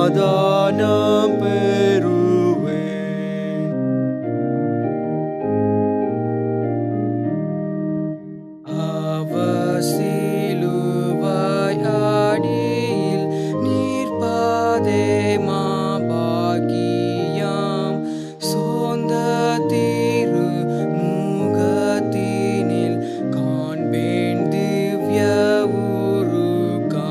சமாதானம் பெறுவேன். அவர் சிலுவாய் அடியில் நிற்பதே மாபாக்கியம். சொந்த திரு முகத்தினில் காண்பேன் திவ்ய உருக்கம்.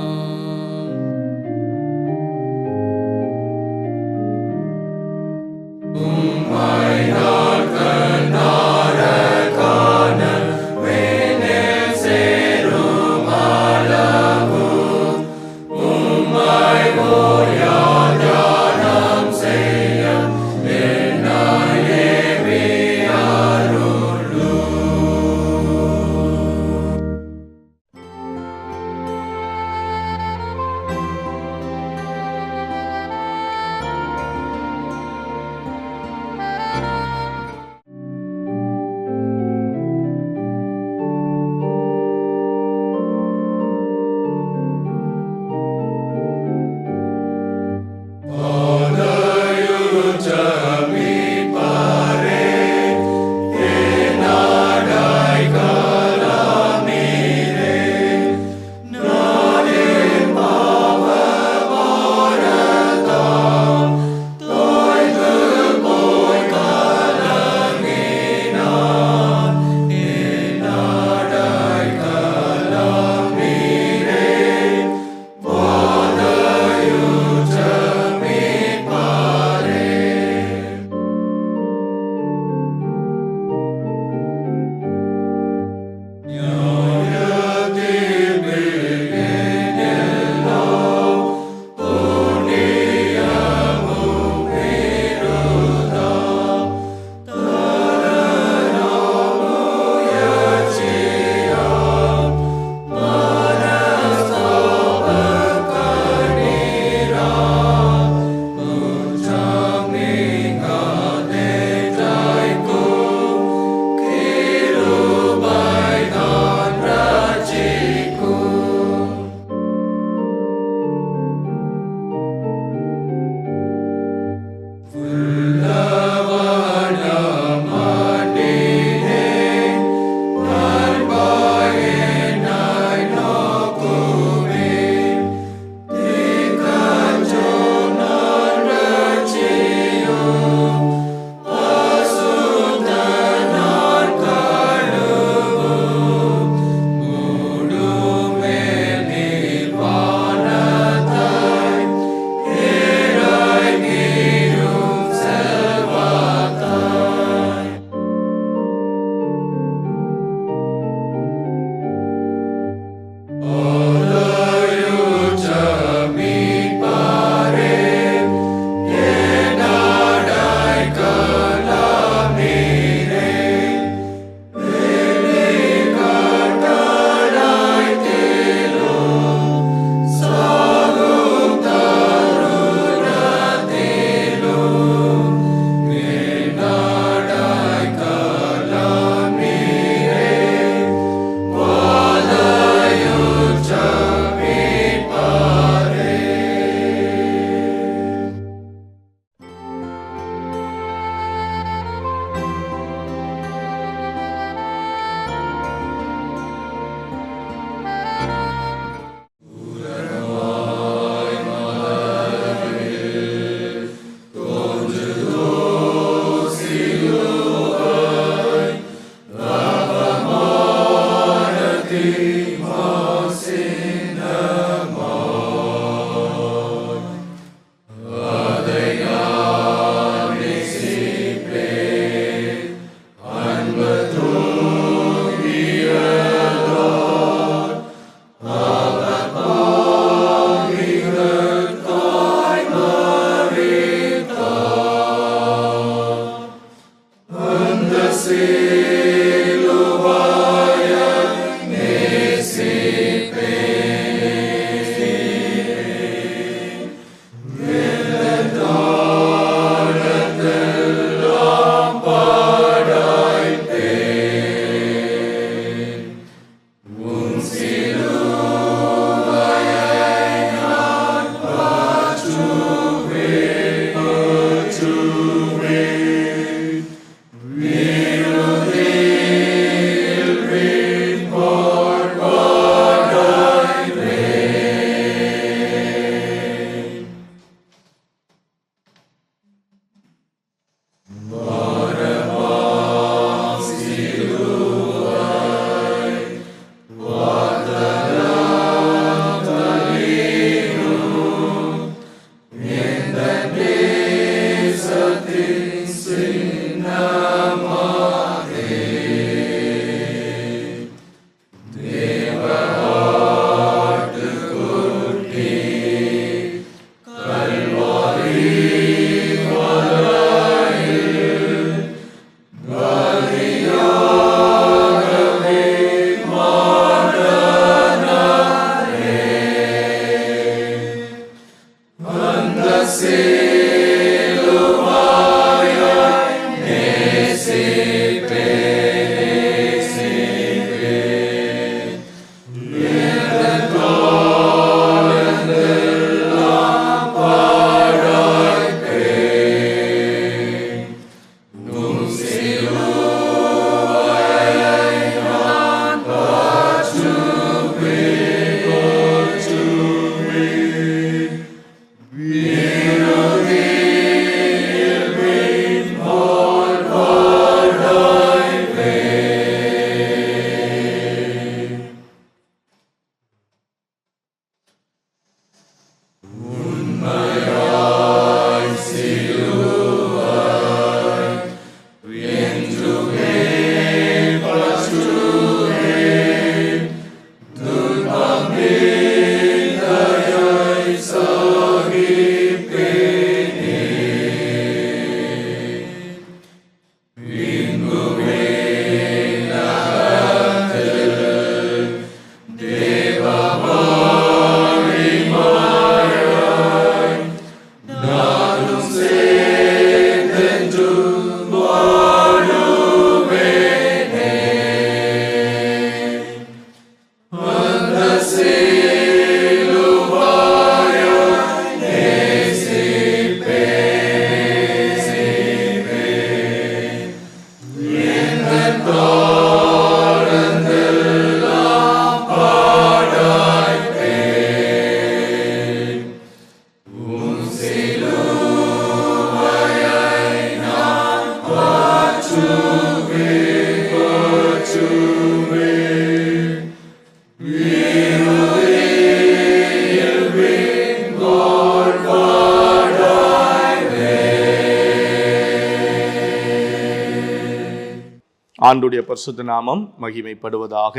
ஆண்டுடைய பரிசுத்த நாமம் மகிமைப்படுவதாக.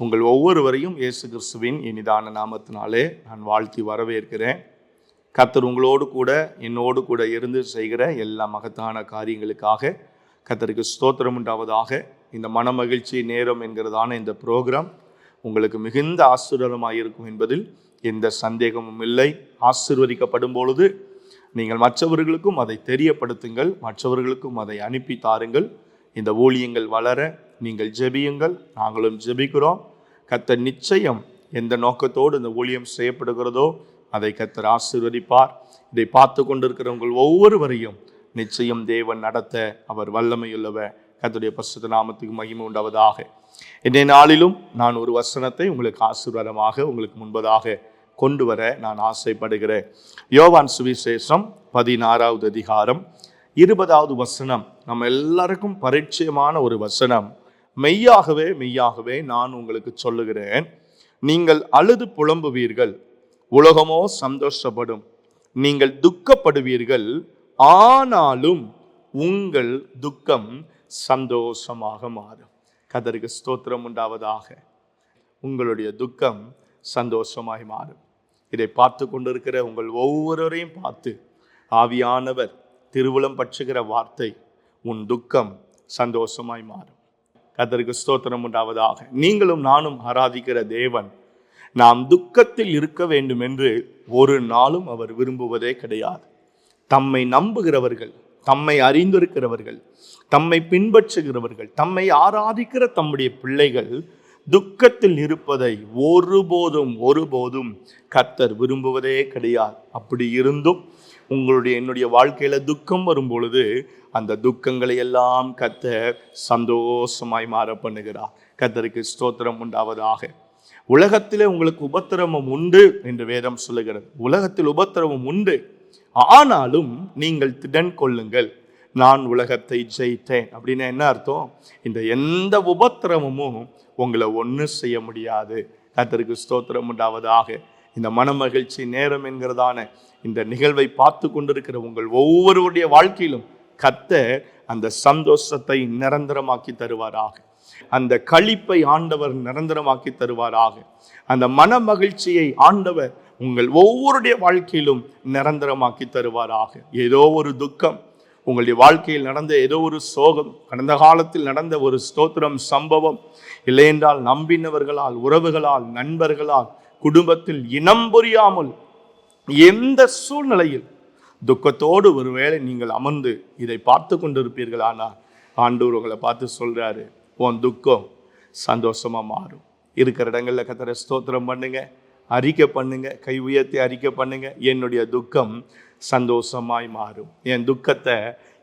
உங்கள் ஒவ்வொருவரையும் இயேசு கிறிஸ்துவின் இனிதான நாமத்தினாலே நான் வாழ்த்தி வரவேற்கிறேன். கர்த்தர் உங்களோடு கூட என்னோடு கூட இருந்து செய்கிற எல்லா மகத்தான காரியங்களுக்காக கர்த்தருக்கு ஸ்தோத்திரம் உண்டாவதாக. இந்த மனமகிழ்ச்சி நேரம் என்கிறதான இந்த ப்ரோக்ராம் உங்களுக்கு மிகுந்த ஆசீர்வாதமாக இருக்கும் என்பதில் எந்த சந்தேகமும் இல்லை. ஆசீர்வதிக்கப்படும் பொழுது நீங்கள் மற்றவர்களுக்கும் அதை தெரியப்படுத்துங்கள், மற்றவர்களுக்கும் அதை அனுப்பி தாருங்கள். இந்த ஊழியங்கள் வளர நீங்கள் ஜெபியுங்கள், நாங்களும் ஜெபிக்கிறோம். கர்த்தர் நிச்சயம் எந்த நோக்கத்தோடு இந்த ஊழியம் செய்யப்படுகிறதோ அதை கர்த்தர் ஆசீர்வதிப்பார். இதை பார்த்து கொண்டிருக்கிற உங்கள் ஒவ்வொருவரையும் நிச்சயம் தேவன் நடத்த அவர் வல்லமையுள்ளவர். கர்த்தருடைய பரிசுத்த நாமத்துக்கு மகிமை உண்டாவதாக. இன்றைய நாளிலும் நான் ஒரு வசனத்தை உங்களுக்கு ஆசீர்வாதமாக உங்களுக்கு முன்பதாக கொண்டு வர நான் ஆசைப்படுகிறேன். யோவான் சுவிசேஷம் 16வது அதிகாரம் 20வது வசனம் நம்ம எல்லாருக்கும் பரிச்சயமான ஒரு வசனம். மெய்யாகவே மெய்யாகவே நான் உங்களுக்கு சொல்லுகிறேன், நீங்கள் அழுது புலம்புவீர்கள், உலகமோ சந்தோஷப்படும். நீங்கள் துக்கப்படுவீர்கள், ஆனாலும் உங்கள் துக்கம் சந்தோஷமாக மாறும். கர்த்தருக்கு ஸ்தோத்திரம் உண்டாவதாக. உங்களுடைய துக்கம் சந்தோஷமாய் மாறும். இதை பார்த்து கொண்டிருக்கிற உங்கள் ஒவ்வொருவரையும் பார்த்து ஆவியானவர் திருவுளம் பற்றுகிற வார்த்தை, உன் துக்கம் சந்தோஷமாய் மாறும். கர்த்தருக்கு ஸ்தோத்திரம் உண்டாவதாக. நீங்களும் நானும் ஆராதிக்கிற தேவன் நாம் துக்கத்தில் இருக்க வேண்டும் என்று ஒரு நாளும் அவர் விரும்புவதே கிடையாது. தம்மை நம்புகிறவர்கள், தம்மை அறிந்திருக்கிறவர்கள், தம்மை பின்பற்றுகிறவர்கள், தம்மை ஆராதிக்கிற தம்முடைய பிள்ளைகள் துக்கத்தில் இருப்பதை ஒருபோதும் கர்த்தர் விரும்புவதே கிடையாது. அப்படி இருந்தும் என்னுடைய வாழ்க்கையில துக்கம் வரும் பொழுது அந்த துக்கங்களை எல்லாம் கர்த்தர் சந்தோஷமாய் மாற பண்ணுகிறார். கர்த்தருக்கு ஸ்தோத்திரம் உண்டாவதாக. உலகத்திலே உங்களுக்கு உபத்திரவம் உண்டு என்று வேதம் சொல்லுகிறது. உலகத்தில் உபத்திரவம் உண்டு, ஆனாலும் நீங்கள் திடன் கொள்ளுங்கள், நான் உலகத்தை ஜெயித்தேன். அப்படின்னு என்ன அர்த்தம்? இந்த எந்த உபத்திரவமும் உங்களை ஒன்றும் செய்ய முடியாது. கர்த்தருக்கு ஸ்தோத்திரம் உண்டாவதாக. இந்த மனமகிழ்ச்சி நேரம் என்கிறதான இந்த நிகழ்வை பார்த்து கொண்டிருக்கிற உங்கள் ஒவ்வொருவருடைய வாழ்க்கையிலும் கர்த்தர் அந்த சந்தோஷத்தை நிரந்தரமாக்கி தருவாராக. அந்த களிப்பை ஆண்டவர் நிரந்தரமாக்கி தருவாராக. அந்த மன மகிழ்ச்சியை ஆண்டவர் உங்கள் ஒவ்வொருடைய வாழ்க்கையிலும் நிரந்தரமாக்கி தருவாராக. ஏதோ ஒரு துக்கம் உங்களுடைய வாழ்க்கையில் நடந்த, ஏதோ ஒரு சோகம், கடந்த காலத்தில் நடந்த ஒரு ஸ்தோத்திரம் சம்பவம், இல்லையென்றால் நம்பினவர்களால், உறவுகளால், நண்பர்களால், குடும்பத்தில் இனம் புரியாமல் எந்த சூழ்நிலையில் துக்கத்தோடு ஒருவேளை நீங்கள் அமர்ந்து இதை பார்த்து கொண்டிருப்பீர்களானால் ஆண்டவர் உங்களை பார்த்து சொல்றாரு, உன் துக்கம் சந்தோஷமா மாறும். இருக்கிற இடங்கள்ல கர்த்தரை ஸ்தோத்திரம் பண்ணுங்க, அறிக்கை பண்ணுங்க, கை உயர்த்தி அறிக்கை பண்ணுங்க, என்னுடைய துக்கம் சந்தோஷமாய் மாறும். என் துக்கத்தை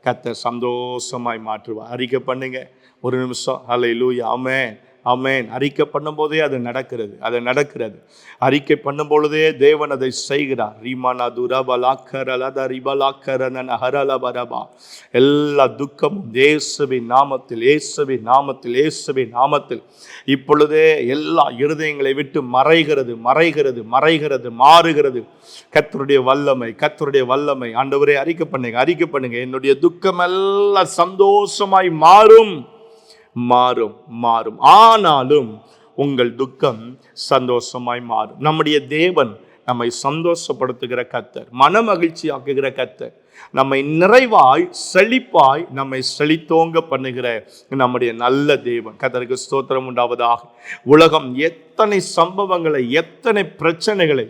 கர்த்தர் சந்தோஷமாய் மாற்றுவார். அறிக்கை பண்ணுங்க ஒரு நிமிஷம். ஹல்லேலூயா, ஆமென், ஆமென். அறிக்கை பண்ணும் போதே அது நடக்கிறது. அறிக்கை பண்ணும் பொழுதே தேவன் அதை செய்கிறார். எல்லா துக்கமும் இயேசுவின் நாமத்தில், இயேசுவின் நாமத்தில், இயேசுவின் நாமத்தில் இப்பொழுதே எல்லா இருதயங்களை விட்டு மறைகிறது, மாறுகிறது. கர்த்தருடைய வல்லமை. ஆண்டவரே அறிக்கை பண்ணுங்க. என்னுடைய துக்கம் எல்லாம் சந்தோஷமாய் மாறும். ஆனாலும் உங்கள் துக்கம் சந்தோஷமாய் மாறும். நம்முடைய தேவன் நம்மை சந்தோஷப்படுத்துகிற கர்த்தர், மன மகிழ்ச்சி ஆக்குகிற கர்த்தர், நம்மை நிறைவாய் செழிப்பாய் நம்மை செழித்தோங்க பண்ணுகிற நம்முடைய நல்ல தேவன். கர்த்தருக்கு ஸ்தோத்திரம் உண்டாவதாக. உலகம் எத்தனை சம்பவங்களை, எத்தனை பிரச்சனைகளை,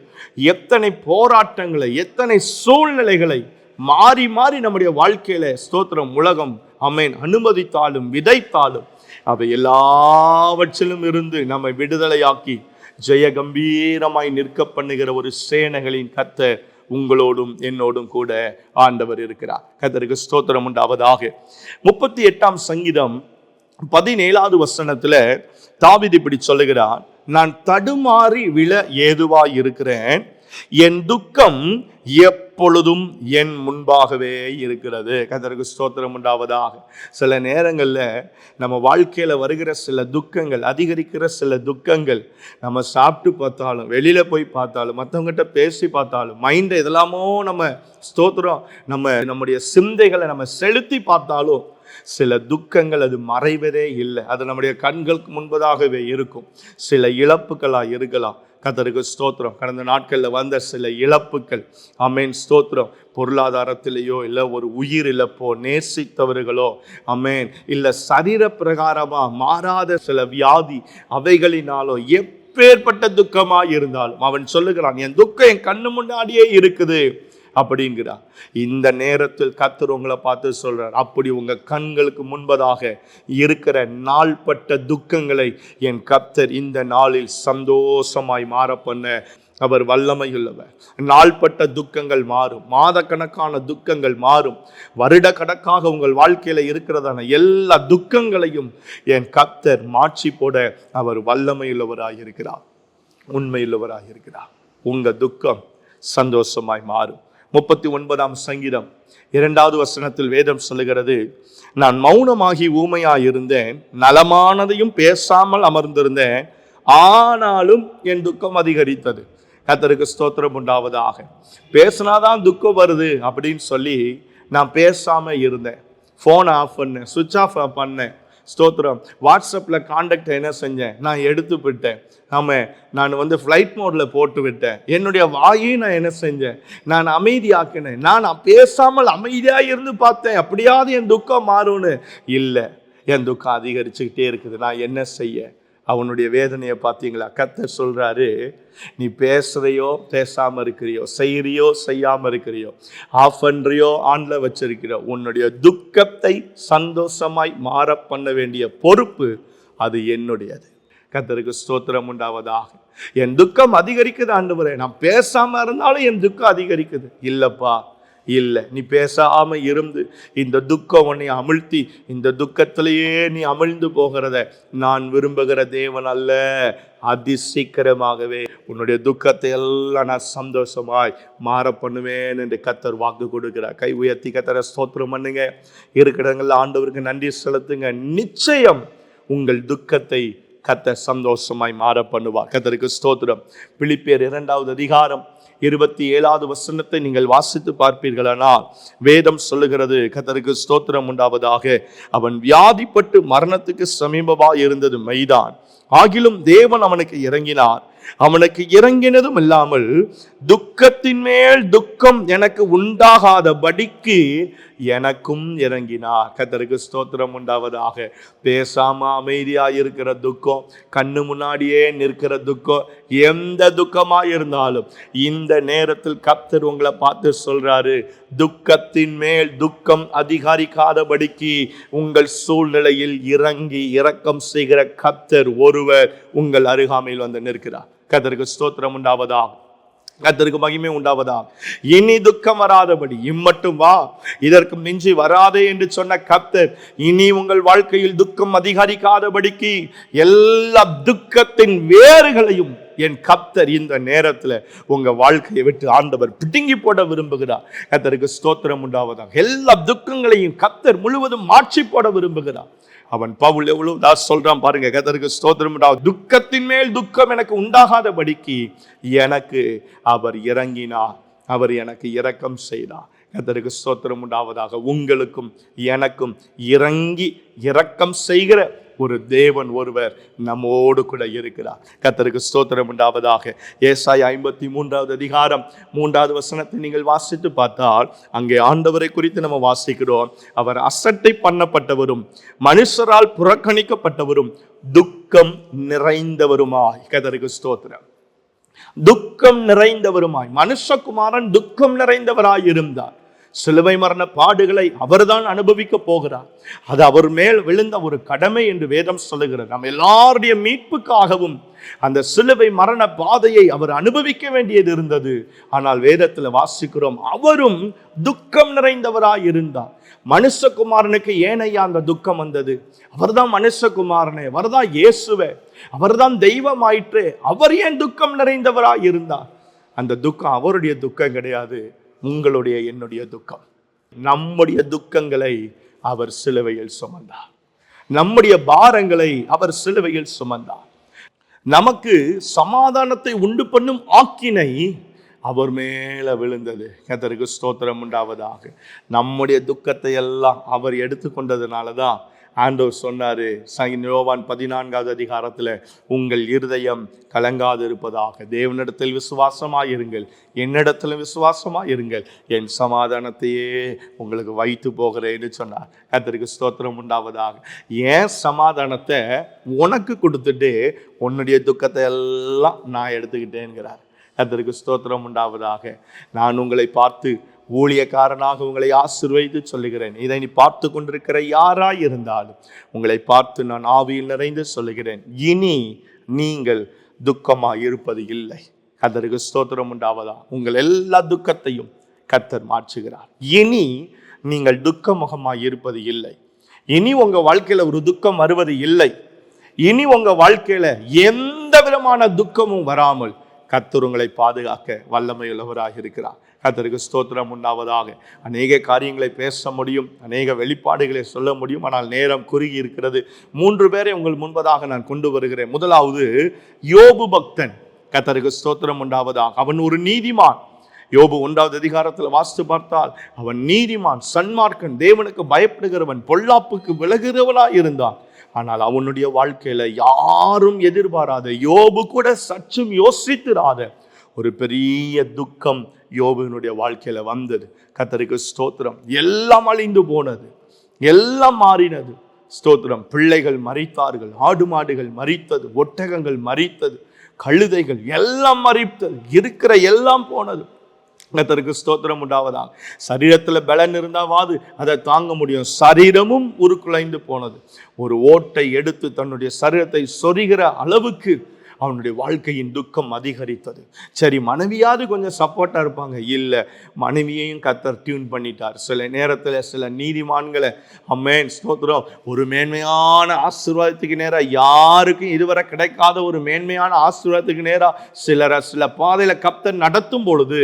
எத்தனை போராட்டங்களை, எத்தனை சூழ்நிலைகளை மாறி நம்முடைய வாழ்க்கையில ஸ்தோத்திரம் உலகம் ஆமென் அனுமதித்தாலும் விதைத்தாலும் அவை எல்லாவற்றிலும் இருந்து நம்மை விடுதலையாக்கி ஜெய கம்பீரமாய் நிற்க பண்ணுகிற ஒரு சேனைகளின் கர்த்தர் உங்களோடும் என்னோடும் கூட ஆண்டவர் இருக்கிறார். கர்த்தருக்கு ஸ்தோத்திரம் உண்டாவதாக. 38ஆம் சங்கீதம் 17வது வசனத்துல தாவீது இப்படி சொல்லுகிறார், நான் தடுமாறி விழ ஏதுவாய் இருக்கிறேன், என் துக்கம் எப்பொழுதும் என் முன்பாகவே இருக்கிறது. கர்த்தருக்கு ஸ்தோத்திரம் உண்டாவதாக. சில நேரங்களில் நம்ம வாழ்க்கையில் வருகிற சில துக்கங்கள், அதிகரிக்கிற சில துக்கங்கள், நம்ம சாப்பிட்டு பார்த்தாலும், வெளியில் போய் பார்த்தாலும், மற்றவங்ககிட்ட பேசி பார்த்தாலும், மைண்டை இதெல்லாமோ நம்ம ஸ்தோத்திரம் நம்முடைய சிந்தைகளை நம்ம செலுத்தி பார்த்தாலும் சில துக்கங்கள் அது மறைவதே இல்லை. அது நம்முடைய கண்களுக்கு முன்பதாகவே இருக்கும். சில இழப்புகளாக இருக்கலாம். கர்த்தருக்கு ஸ்தோத்திரம். கடந்த நாட்களில் வந்த சில இழப்புகள், ஆமென் ஸ்தோத்திரம், பொருளாதாரத்திலேயோ இல்லை ஒரு உயிர் இழப்போ, நேசித்தவர்களோ, ஆமென், இல்லை சரீர பிரகாரமாக மாறாத சில வியாதி அவைகளினாலோ எப்பேற்பட்ட துக்கமாக இருந்தாலும் அவன் சொல்லுகிறான், என் துக்கம் என் கண்ணு முன்னாடியே இருக்குது அப்படிங்கிறார். இந்த நேரத்தில் கர்த்தர் உங்களை பார்த்து சொல்றார், அப்படி உங்க கண்களுக்கு முன்பதாக இருக்கிற நாள்பட்ட துக்கங்களை என் கர்த்தர் இந்த நாளில் சந்தோஷமாய் மாற பண்ண அவர் வல்லமையுள்ளவர். நாள்பட்ட துக்கங்கள் மாறும், மாதக்கணக்கான துக்கங்கள் மாறும், வருட கணக்காக உங்கள் வாழ்க்கையில இருக்கிறதான எல்லா துக்கங்களையும் என் கர்த்தர் மாற்றி போட அவர் வல்லமையுள்ளவராக இருக்கிறார், உண்மையுள்ளவராக இருக்கிறார். உங்க துக்கம் சந்தோஷமாய் மாறும். 39ஆம் சங்கீதம் 2வது வசனத்தில் வேதம் சொல்லுகிறது, நான் மௌனமாகி ஊமையாயிருந்தேன், நலமானதையும் பேசாமல் அமர்ந்திருந்தேன், ஆனாலும் என் துக்கம் அதிகரித்தது. கர்த்தருக்கு ஸ்தோத்திரம் உண்டாவதாக. பேசினாதான் துக்கம் வருது அப்படின்னு சொல்லி நான் பேசாம இருந்தேன். ஃபோனை ஆஃப் பண்ணேன், சுவிட்ச் ஆஃப் பண்ணேன். ஸ்தோத்திரம். வாட்ஸ்அப்பில் காண்டாக்டை என்ன செஞ்சேன், நான் எடுத்து விட்டேன். நான் ஃப்ளைட் மோடில் போட்டு விட்டேன். என்னுடைய வாயை நான் என்ன செஞ்சேன், நான் அமைதியாக்கினேன். நான் பேசாமல் அமைதியாக இருந்து பார்த்தேன், அப்படியாவது என் துக்கம் மாறும்னு. இல்லை, என் துக்கம் அதிகரிச்சுக்கிட்டே இருக்குது. நான் என்ன செய்ய? அவனுடைய வேதனையை பார்த்தீங்களா? கர்த்தர் சொல்றாரு, நீ பேசுறையோ பேசாம இருக்கிறியோ, செய்யறியோ செய்யாம இருக்கிறியோ, ஆஃப் பண்றியோ ஆன்ல வச்சிருக்கிறியோ, உன்னுடைய துக்கத்தை சந்தோஷமாய் மாற பண்ண வேண்டிய பொறுப்பு அது என்னுடையது. கர்த்தருக்கு ஸ்தோத்திரம் உண்டாவதாக. என் துக்கம் அதிகரிக்குது ஆண்டவரே, நான் பேசாம இருந்தாலும் என் துக்கம் அதிகரிக்குது. இல்லப்பா, இல்லை, நீ பேசாம இருந்து இந்த துக்கம் உன்னை அமிழ்த்தி இந்த துக்கத்திலேயே நீ அமிழ்ந்து போகிறத நான் விரும்புகிற தேவன் அல்ல. அதிசீக்கிரமாகவே உன்னுடைய துக்கத்தை எல்லாம் நான் சந்தோஷமாய் மாற பண்ணுவேன் என்று கர்த்தர் வாக்கு கொடுக்கிறார். கை உயர்த்தி கர்த்தரை ஸ்தோத்திரம் பண்ணுங்க. இருக்கிறவங்கள ஆண்டவருக்கு நன்றி செலுத்துங்க. நிச்சயம் உங்கள் துக்கத்தை கர்த்தர் சந்தோஷமாய் மாற பண்ணுவார். கர்த்தருக்கு ஸ்தோத்திரம். பிலிப்பியர் 2வது அதிகாரம் 27வது வசனத்தை நீங்கள் வாசித்து பார்ப்பீர்களானால் வேதம் சொல்லுகிறது, கர்த்தருக்கு ஸ்தோத்திரம் உண்டாவதாக, அவன் வியாதிப்பட்டு மரணத்துக்கு சமீபமாக இருந்தது மெய்தான், ஆகிலும் தேவன் அவனுக்கு இறங்கினார். அவனுக்கு இறங்கினதும் இல்லாமல் துக்கத்தின் மேல் துக்கம் எனக்கு உண்டாகாதபடிக்கு எனக்கும் இறங்கினார். கர்த்தருக்கு ஸ்தோத்திரம் உண்டாவதாக. பேசாம அமைதியா இருக்கிற துக்கம், கண்ணு முன்னாடியே நிற்கிற துக்கம், எந்த துக்கமா இருந்தாலும் இந்த நேரத்தில் கர்த்தர் உங்களை பார்த்து சொல்றாரு, துக்கத்தின் மேல் துக்கம் அதிகரிக்காதபடிக்கு உங்கள் சூழ்நிலையில் இறங்கி இரக்கம் செய்கிற கர்த்தர் ஒருவர் உங்கள் அருகாமையில் வந்து நிற்கிறார். கர்த்தருக்கு ஸ்தோத்திரம் உண்டாவதா, கர்த்தருக்கு மகிமை உண்டாவதா. இனி துக்கம் வராதபடி இம்மட்டும் வா, இதற்கு மிஞ்சி வராதே என்று சொன்ன கர்த்தர் இனி உங்கள் வாழ்க்கையில் துக்கம் அதிகரிக்காதபடிக்கு எல்லா துக்கத்தின் வேறுகளையும் என் கர்த்தர் இந்த நேரத்தில் உங்க வாழ்க்கையை விட்டு ஆண்டவர் பிடுங்கி போட விரும்புகிறார். கர்த்தருக்கு ஸ்தோத்திரம் உண்டாவதா. எல்லா துக்கங்களையும் கர்த்தர் முழுவதும் மாற்றி போட விரும்புகிறார். அவன் பவுல் எவ்வளவு சொல்றான் பாருங்க. கர்த்தருக்கு ஸ்தோத்திரம் உண்டாவது. துக்கத்தின் மேல் துக்கம் எனக்கு உண்டாகாதபடிக்கு எனக்கு அவர் இறங்கினார், அவர் எனக்கு இரக்கம் செய்தார். கர்த்தருக்கு ஸ்தோத்திரம் உண்டாவதாக. உங்களுக்கும் எனக்கும் இறங்கி இரக்கம் செய்கிற ஒரு தேவன் ஒருவர் நம்மோடு கூட இருக்கிறார். கர்த்தருக்கு ஸ்தோத்திரம் உண்டாவதாக. ஏசாயா 53வது அதிகாரம் 3வது வசனத்தை நீங்கள் வாசித்து பார்த்தால் அங்கே ஆண்டவரை குறித்து நம்ம வாசிக்கிறோம். அவர் அசட்டை பண்ணப்பட்டவரும் மனுஷரால் புறக்கணிக்கப்பட்டவரும் துக்கம் நிறைந்தவருமாய். கர்த்தருக்கு ஸ்தோத்திரம். துக்கம் நிறைந்தவருமாய் மனுஷகுமாரன் துக்கம் நிறைந்தவராய் இருந்தார். சிலுவை மரண பாடுகளை அவர்தான் அனுபவிக்க போகிறார். அது அவர் மேல் விழுந்த ஒரு கடமை என்று வேதம் சொல்லுகிறது. நம்ம எல்லாருடைய மீட்புக்காகவும் அந்த சிலுவை மரண பாதையை அவர் அனுபவிக்க வேண்டியது இருந்தது. ஆனால் வேதத்தில் வாசிக்கிறோம், அவரும் துக்கம் நிறைந்தவராய் இருந்தார். மனுஷகுமாரனுக்கு ஏனையா அந்த துக்கம் வந்தது? அவர்தான் மனுஷகுமாரனே, அவர்தான் இயேசுவே, அவர்தான் தெய்வமாயிற்று, அவர் ஏன் துக்கம் நிறைந்தவராய் இருந்தார்? அந்த துக்கம் அவருடைய துக்கம் கிடையாது, உங்களுடைய என்னுடைய துக்கம். நம்முடைய துக்கங்களை அவர் சிலுவையில் சுமந்தார். நம்முடைய பாரங்களை அவர் சிலுவையில் சுமந்தார். நமக்கு சமாதானத்தை உண்டு பண்ணும் ஆக்கினை அவர் மேல விழுந்தது. கர்த்தருக்கு ஸ்தோத்திரம் உண்டாவதாக. நம்முடைய துக்கத்தை எல்லாம் அவர் எடுத்துக்கொண்டதுனாலதான் ஆண்டவர் சொன்னாரு யோவான் 14வது அதிகாரத்துல, உங்கள் இருதயம் கலங்காது இருப்பதாக, தேவனிடத்தில் விசுவாசமாயிருங்கள், என்னிடத்திலும் விசுவாசமாயிருங்கள், என் சமாதானத்தையே உங்களுக்கு வைத்து போகிறேன்னு சொன்னார். கர்த்தருக்கு ஸ்தோத்திரம் உண்டாவதாக. ஏன் சமாதானத்தை உனக்கு கொடுத்துட்டு உன்னுடைய துக்கத்தை எல்லாம் நான் எடுத்துக்கிட்டேங்கிறார். கர்த்தருக்கு ஸ்தோத்திரம் உண்டாவதாக. நான் உங்களை பார்த்து ஊழியக்காரனாக உங்களை ஆசீர்வதித்து சொல்லுகிறேன். இதை நீ பார்த்து கொண்டிருக்கிற யாராய் இருந்தாலும் உங்களை பார்த்து நான் ஆவியில் நிறைந்து சொல்லுகிறேன், இனி நீங்கள் துக்கமாய் இருப்பது இல்லை. கர்த்தருக்கு ஸ்தோத்திரம் உண்டாவதா. உங்கள் எல்லா துக்கத்தையும் கர்த்தர் மாற்றுகிறார். இனி நீங்கள் துக்கமுகமாய் இருப்பது இல்லை. இனி உங்க வாழ்க்கையில ஒரு துக்கம் வருவது இல்லை. இனி உங்க வாழ்க்கையில எந்த விதமான துக்கமும் வராமல் கர்த்தர் உங்களை பாதுகாக்க வல்லமையுள்ளவராக இருக்கிறார். கர்த்தருக்கு ஸ்தோத்திரம் உண்டாவதாக. அநேக காரியங்களை பேச முடியும், அநேக வெளிப்பாடுகளை சொல்ல முடியும், ஆனால் நேரம் குறுகி இருக்கிறது. 3 பேரை உங்கள் முன்பதாக நான் கொண்டு வருகிறேன். முதலாவது யோபு பக்தன். கர்த்தருக்கு ஸ்தோத்திரம் உண்டாவதாக. அவன் ஒரு நீதிமான். யோபு 1வது அதிகாரத்தில் வாசித்து பார்த்தால் அவன் நீதிமான், சன்மார்க்கன், தேவனுக்கு பயப்படுகிறவன், பொல்லாப்புக்கு விலகுகிறவனாய் இருந்தான். ஆனால் அவனுடைய வாழ்க்கையில யாரும் எதிர்பாராத, யோபு கூட சற்றும் யோசித்திராத ஒரு பெரிய துக்கம் யோபுவினுடைய வாழ்க்கையில வந்தது. கர்த்தருக்கு ஸ்தோத்திரம். எல்லாம் அழிந்து போனது, எல்லாம் மாறினது. ஸ்தோத்திரம். பிள்ளைகள் மரித்தார்கள், ஆடு மாடுகள் மரித்தது, ஒட்டகங்கள் மரித்தது, கழுதைகள் எல்லாம் மரித்தது, இருக்கிற எல்லாம் போனது. கர்த்தருக்கு ஸ்தோத்திரம் உண்டாவதாக. சரீரத்துல பலன் இருந்தாவாது அதை தாங்க முடியும். சரீரமும் உருக்குலைந்து போனது. ஒரு ஓட்டை எடுத்து தன்னுடைய சரீரத்தை சொரிகிற அளவுக்கு அவனுடைய வாழ்க்கையின் துக்கம் அதிகரித்தது. சரி, மனைவியாவது கொஞ்சம் சப்போர்ட்டா இருப்பாங்க. இல்லை, மனைவியையும் கர்த்தர் டியூன் பண்ணிட்டார். சில நேரத்தில் சில நீதிமான்களை அம்மேன் ஸ்தோத்திரம் ஒரு மேன்மையான ஆசீர்வாதத்துக்கு நேராக, யாருக்கும் இதுவரை கிடைக்காத ஒரு மேன்மையான ஆசீர்வாதத்துக்கு நேராக சில பாதையில கர்த்தர் நடத்தும் பொழுது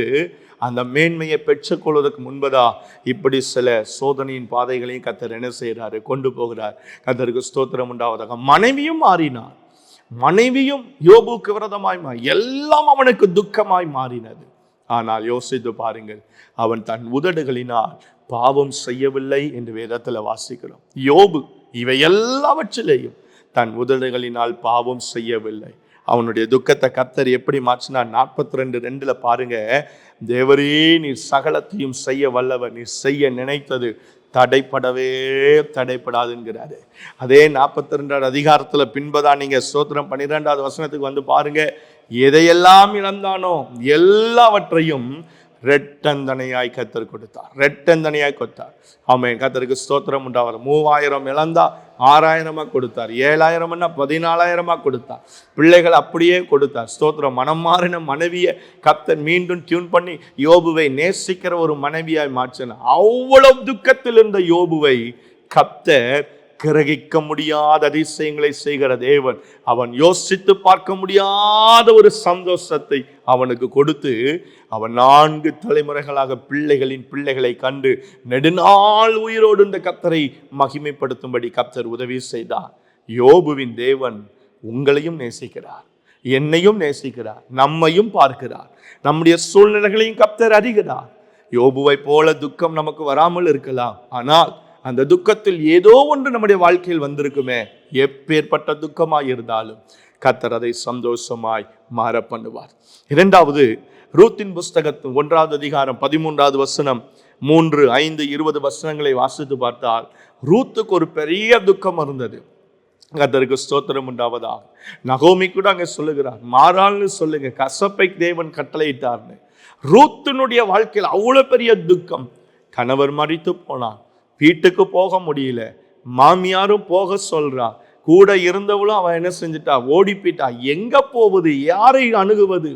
அந்த மேன்மையை பெற்றுக்கொள்வதற்கு முன்பதா இப்படி சில சோதனையின் பாதைகளையும் கர்த்தர் என்ன செய்கிறாரு, கொண்டு போகிறார். கர்த்தருக்கு ஸ்தோத்திரம் உண்டாவதாக. மனைவியும் மாறினார். மனைவியும் யோபுக்கு விரோதமாய் எல்லாம் அவனுக்கு துக்கமாய் மாறினது. ஆனால் யோசித்து பாருங்கள், அவன் தன் உதடுகளினால் பாவம் செய்யவில்லை என்று வேதத்தில் வாசிக்கிறோம். யோபு இவை எல்லாவற்றிலேயும் தன் உதடுகளினால் பாவம் செய்யவில்லை. அவனுடைய துக்கத்தை கர்த்தர் எப்படி மாற்றினார்? 42:2 பாருங்க, தேவரே நீர் சகலத்தையும் செய்ய வல்லவர், நீர் செய்ய நினைத்தது தடைப்படாதுங்கிறாரு. அதே 42வது அதிகாரத்துல பின்பதான் நீங்க ஸ்தோத்திரம் 12வது வசனத்துக்கு வந்து பாருங்க, எதையெல்லாம் இழந்தானோ எல்லாவற்றையும் ரெட்டந்தனையாய் கர்த்தர் கொடுத்தார். ரெட்டந்தனையாய் கொடுத்தார். ஆமென். கர்த்தருக்கு ஸ்தோத்திரம் உண்டாவது. 3000 இழந்தா 6000 கொடுத்தார். 7000 14,000 கொடுத்தார். பிள்ளைகள் அப்படியே கொடுத்தார். ஸ்தோத்திரம். மனம் மாறின மனைவியை கர்த்தர் மீண்டும் டியூன் பண்ணி யோபுவை நேசிக்கிற ஒரு மனைவியாய் மாற்றினார். அவ்வளவு துக்கத்தில் இருந்த யோபுவை கர்த்தர் கிரகிக்க முடியாத அதிசயங்களை செய்கிற தேவன், அவன் யோசித்து பார்க்க முடியாத ஒரு சந்தோஷத்தை அவனுக்கு கொடுத்து, அவன் 4 தலைமுறைகளாக பிள்ளைகளின் பிள்ளைகளை கண்டு நெடுநாள் உயிரோடு இந்த கர்த்தரை மகிமைப்படுத்தும்படி கர்த்தர் உதவி செய்தார். யோபுவின் தேவன் உங்களையும் நேசிக்கிறார், என்னையும் நேசிக்கிறார், நம்மையும் பார்க்கிறார், நம்முடைய சூழ்நிலைகளையும் கர்த்தர் அறிகிறார். யோபுவை போல துக்கம் நமக்கு வராமல் இருக்கலாம், ஆனால் அந்த துக்கத்தில் ஏதோ ஒன்று நம்முடைய வாழ்க்கையில் வந்திருக்குமே. எப்பேற்பட்ட துக்கமாய் இருந்தாலும் கர்த்தர் அதை சந்தோஷமாய் மாற பண்ணுவார். 2வது ரூத்தின் புஸ்தகத்தின் 1வது அதிகாரம் 13வது வசனம் 3, 5, 20 வசனங்களை வாசித்து பார்த்தால் ரூத்துக்கு ஒரு பெரிய துக்கம் இருந்தது. கர்த்தருக்கு ஸ்தோத்திரம் உண்டாவதாக. நகோமி கூட அங்க சொல்லுகிறார், மாறாள்னு சொல்லுங்க, கசப்பை தேவன் கட்டளையிட்டார்னு. ரூத்தினுடைய வாழ்க்கையில் அவ்வளவு பெரிய துக்கம். கணவர் மரித்து போனார், வீட்டுக்கு போக முடியல, மாமியாரும் போக சொல்றா, கூட இருந்தவளும் அவன் என்ன செஞ்சுட்டா, ஓடி போயிட்டா. எங்க போவது, யாரை அணுகுவது,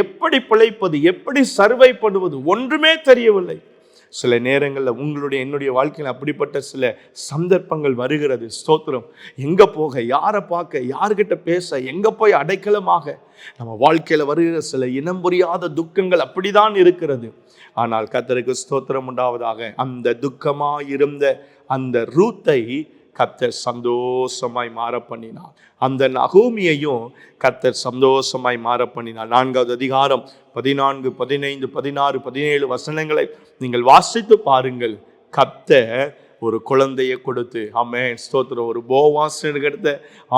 எப்படி பிழைப்பது, எப்படி சர்வை பண்ணுவது ஒன்றுமே தெரியவில்லை. சில நேரங்களில் உங்களுடைய என்னுடைய வாழ்க்கையில் அப்படிப்பட்ட சில சந்தர்ப்பங்கள் வருகிறது. ஸ்தோத்திரம். எங்கே போக, யாரை பார்க்க, யார்கிட்ட பேச, எங்கே போய் அடைக்கலமாக நம்ம வாழ்க்கையில் வருகிற சில இனம் புரியாத துக்கங்கள் அப்படிதான் இருக்கிறது. ஆனால் கர்த்தருக்கு ஸ்தோத்திரம் உண்டாவதாக. அந்த துக்கமாயிருந்த அந்த ரூத்தை கர்த்தர் சந்தோஷமாய் மாற பண்ணினார். அந்த நகோமியையும் கர்த்தர் சந்தோஷமாய் மாற பண்ணினார். 4வது அதிகாரம் 14, 15, 16, 17 வசனங்களை நீங்கள் வாசித்து பாருங்கள். கர்த்தர் ஒரு குழந்தையை கொடுத்து, ஆமென் ஸ்தோத்திரம், ஒரு போவாஸ் எடுத்த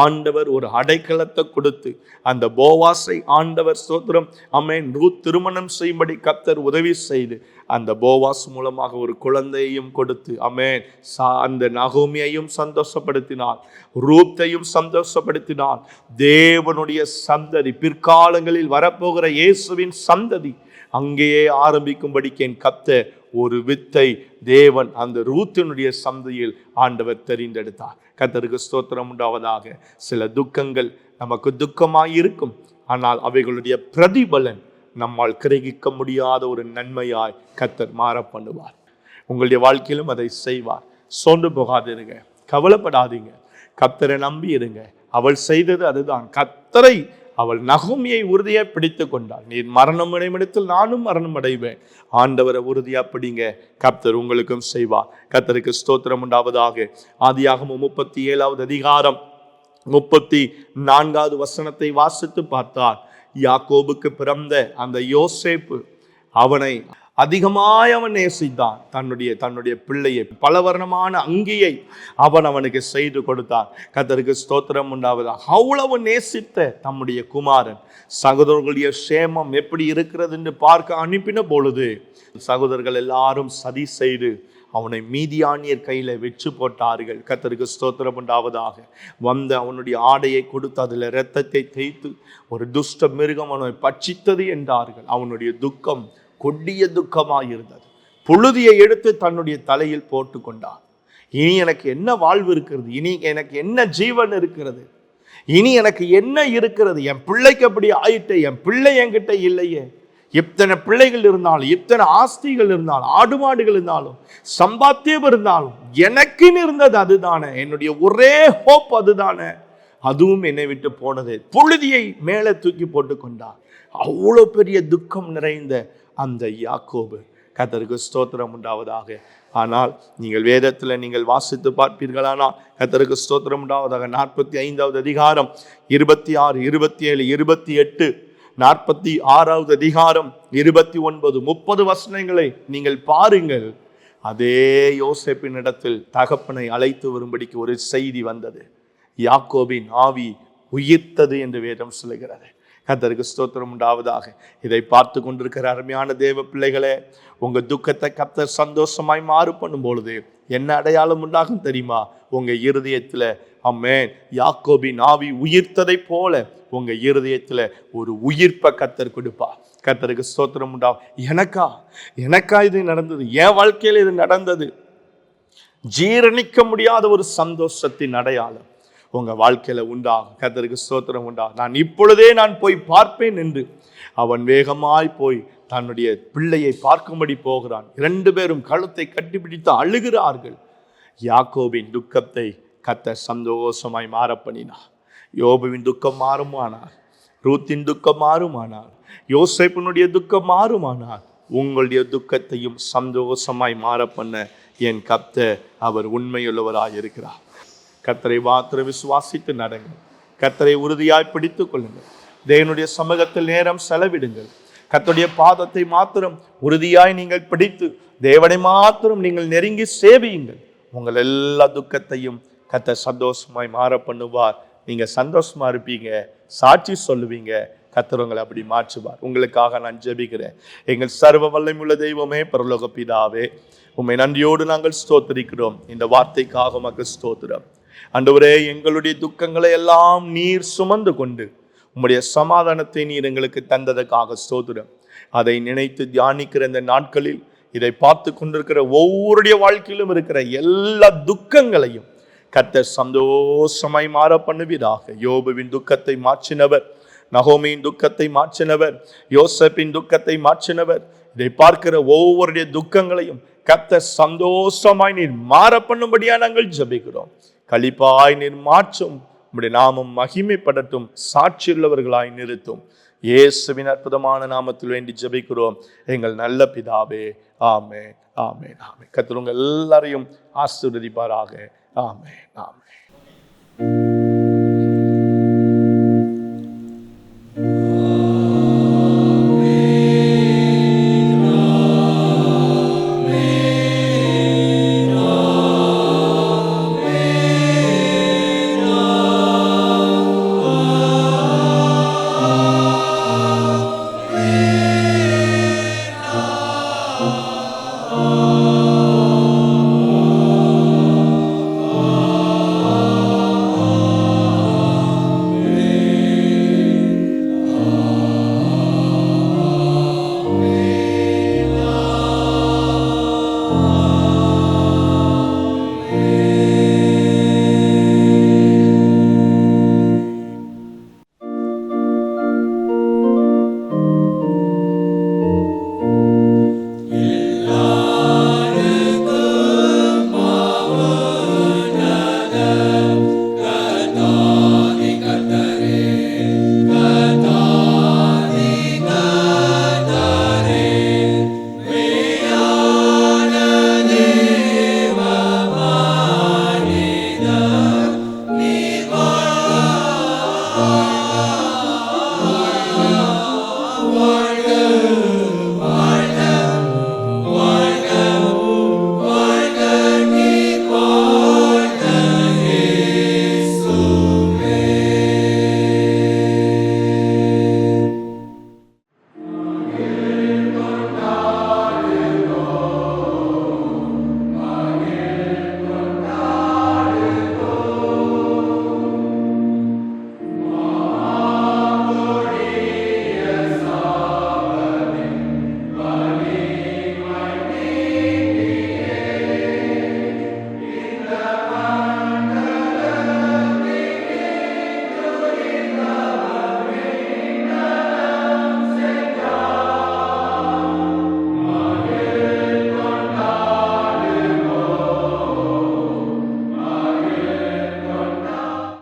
ஆண்டவர் ஒரு அடைக்கலத்தை கொடுத்து, அந்த போவாஸை ஆண்டவர் ஸ்தோத்திரம் ஆமென் ரூத் திருமணம் செய்யும்படி கர்த்தர் உதவி செய்து, அந்த போவாஸ் மூலமாக ஒரு குழந்தையையும் கொடுத்து, ஆமென் அந்த நகோமியையும் சந்தோஷப்படுத்தினார், ரூத்தையும் சந்தோஷப்படுத்தினார். தேவனுடைய சந்ததி, பிற்காலங்களில் வரப்போகிற இயேசுவின் சந்ததி அங்கேயே ஆரம்பிக்கும்படிக்கு என் கர்த்தர் ஒரு வித்தை தேவன் அந்த ரூத்தினுடைய சந்ததியில் ஆண்டவர் தெரிந்தெடுத்தார். கர்த்தருக்கு ஸ்தோத்திரம் உண்டாவதாக. சில துக்கங்கள் நமக்கு துக்கமாய் இருக்கும், ஆனால் அவைகளுடைய பிரதிபலன் நம்மால் கிரகிக்க முடியாத ஒரு நன்மையாய் கர்த்தர் மாற பண்ணுவார். உங்களுடைய வாழ்க்கையிலும் அதை செய்வார். சோர்ந்து போகாதீங்க, கவலைப்படாதீங்க, கர்த்தரை நம்பி இருங்க. அவள் செய்தது அதுதான். கர்த்தரை அவள் நகோமியை உறுதியா பிடித்து கொண்டாள். நீர் மரணம் அடைமிடத்தில் நானும் மரணம் அடைவேன். ஆண்டவரை உறுதியா பிடிங்க, கர்த்தர் உங்களுக்கும் செய்வார். கர்த்தருக்கு ஸ்தோத்திரம் உண்டாவதாக. ஆதியாகமம் 37வது அதிகாரம் 34வது வசனத்தை வாசித்து பார்த்தார். யாக்கோபுக்கு பிறந்த அந்த யோசேப்பு, அவனை அதிகமாய் அவன் நேசித்தான். தன்னுடைய பிள்ளையை, பலவர்ணமான அங்கியை அவனுக்கு செய்து கொடுத்தான். கர்த்தருக்கு ஸ்தோத்திரம் உண்டாவதாக. அவ்வளவு நேசித்த தம்முடைய குமாரன் சகோதரர்களுடைய சேமம் எப்படி இருக்கிறது என்று பார்க்க அனுப்பின பொழுது சகோதரர்கள் எல்லாரும் சதி செய்து அவனை மீதியானியர் கையில வெச்சு போட்டார்கள். கர்த்தருக்கு ஸ்தோத்திரம் உண்டாவதாக. வந்த அவனுடைய ஆடையை கொடுத்து அதில் இரத்தத்தை தேய்த்து ஒரு துஷ்ட மிருகம் அவனை பட்சித்தது என்றார்கள். அவனுடைய துக்கம் கொடிய துக்கமாயிருந்தது. புழுதியை எடுத்து தன்னுடைய தலையில் போட்டு கொண்டான். இனி எனக்கு என்ன வாழ்வு இருக்கிறது? இனி எனக்கு என்ன ஜீவன் இருக்கிறது? இனி எனக்கு என்ன இருக்கிறது? என் பிள்ளைக்கு அப்படி ஆயிட்டு, என் பிள்ளை என்கிட்ட இல்லையே. எத்தனை பிள்ளைகள் இருந்தாலும், எத்தனை ஆஸ்திகள் இருந்தாலும், ஆடு மாடுகள் இருந்தாலும், சம்பாத்தியம் இருந்தாலும், எனக்குன்னு இருந்தது அதுதானே. என்னுடைய ஒரே ஹோப் அதுதானே. அதுவும் என்னை விட்டு போனது. புழுதியை மேலே தூக்கி போட்டு கொண்டார். அவ்வளோ பெரிய துக்கம் நிறைந்த அந்த யாக்கோபு. கர்த்தருக்கு ஸ்தோத்திரம் உண்டாவதாக. ஆனால் நீங்கள் வேதத்தில் நீங்கள் வாசித்து பார்ப்பீர்களானால் கர்த்தருக்கு ஸ்தோத்திரம் உண்டாவதாக. 45வது அதிகாரம் 26, 27, 28, 46வது அதிகாரம் 29, 30 வசனங்களை நீங்கள் பாருங்கள். அதே யோசேப்பின் இடத்தில் தகப்பனை அழைத்து வரும்படிக்கு ஒரு செய்தி வந்தது. யாக்கோபின் ஆவி உயிர்த்தது என்று வேதம் சொல்லுகிறது. கர்த்தருக்கு ஸ்தோத்திரம் உண்டாவதாக. இதை பார்த்து கொண்டிருக்கிற அருமையான தேவ பிள்ளைகளே, உங்க துக்கத்தை கர்த்தர் சந்தோஷமாய் மாறு பண்ணும் பொழுது என்ன அடையாளம் உண்டாகும் தெரியுமா? உங்க இருதயத்துல ஆமென் யாக்கோபின் ஆவி உயிர்த்ததை போல உங்க இருதயத்துல ஒரு உயிர்ப்பை கர்த்தர் கொடுப்பார். கர்த்தருக்கு ஸ்தோத்திரம் உண்டாகும். எனக்கா இது நடந்தது? என் வாழ்க்கையில இது நடந்தது. ஜீரணிக்க முடியாத ஒரு சந்தோஷத்தின் அடையாளம் உங்க வாழ்க்கையில உண்டாகும். கர்த்தருக்கு ஸ்தோத்திரம் உண்டாகும். நான் இப்பொழுதே போய் பார்ப்பேன் என்று அவன் வேகமாய் போய் தன்னுடைய பிள்ளையை பார்க்கும்படி போகிறான். 2 பேரும் கழுத்தை கட்டிப்பிடித்து அழுகிறார்கள். யாக்கோபின் துக்கத்தை கர்த்தர் சந்தோஷமாய் மாற பண்ணினார். யோபுவின் துக்கம் மாறுமானார், ரூத்தின் துக்கம் மாறுமானார், யோசேப்பினுடைய துக்கம் மாறுமானார், உங்களுடைய துக்கத்தையும் சந்தோஷமாய் மாற பண்ண என் கர்த்தர் அவர் உண்மையுள்ளவராய் இருக்கிறார். கர்த்தரை மாத்திரம் விசுவாசித்து நடங்கள். கர்த்தரை உறுதியாய் பிடித்துக் கொள்ளுங்கள். தேவனுடைய சமூகத்தில் நேரம் செலவிடுங்கள். கர்த்தருடைய பாதத்தை மாத்திரம் உறுதியாய் நீங்கள் பிடித்து தேவனை மாத்திரம் நீங்கள் நெருங்கி சேவியுங்கள். உங்கள் எல்லா துக்கத்தையும் கர்த்தர் சந்தோஷமாய் மாற பண்ணுவார். நீங்க சந்தோஷமா இருப்பீங்க, சாட்சி சொல்லுவீங்க. கர்த்தர் உங்களை அப்படி மாற்றுவார். உங்களுக்காக நான் ஜெபிக்கிறேன். எங்கள் சர்வ வல்லமையுள்ள தெய்வமே, பரலோக பிதாவே, உம்மை நன்றியோடு நாங்கள் ஸ்தோத்திரிக்கிறோம். இந்த வார்த்தைக்காக உமக்கு ஸ்தோத்திரம். ஆண்டவரே, எங்களுடைய துக்கங்களை எல்லாம் நீர் சுமந்து கொண்டு உம்முடைய சமாதானத்தை நீர் எங்களுக்கு தந்ததற்காக ஸ்தோத்திரம். அதை நினைத்து தியானிக்கிற இந்த நாட்களில் இதை பார்த்து கொண்டிருக்கிற ஒவ்வொருடைய வாழ்க்கையிலும் இருக்கிற எல்லா துக்கங்களையும் கர்த்தர் சந்தோஷமாய் மாற பண்ணுவீராக. யோபுவின் துக்கத்தை மாற்றினவர், நகோமியின் துக்கத்தை மாற்றினவர், யோசேப்பின் துக்கத்தை மாற்றினவர், இதை பார்க்கிற ஒவ்வொருடைய துக்கங்களையும் கர்த்தர் சந்தோஷமாய் நீர் மாற பண்ணும்படியா நாங்கள் ஜெபிக்கிறோம். களிப்பாய் நீர் மாற்றும். உம்முடைய நாமம் மகிமைப்படட்டும். சாட்சியுள்ளவர்களாய் நிறுத்தும். இயேசுவின் அற்புதமான நாமத்தில் வேண்டி ஜெபிக்கிறோம் எங்கள் நல்ல பிதாவே. ஆமென், ஆமென், ஆமென். கர்த்தர் உங்கள் எல்லாரையும் ஆசீர்வதிப்பாராக. ஆமென், ஆமென்.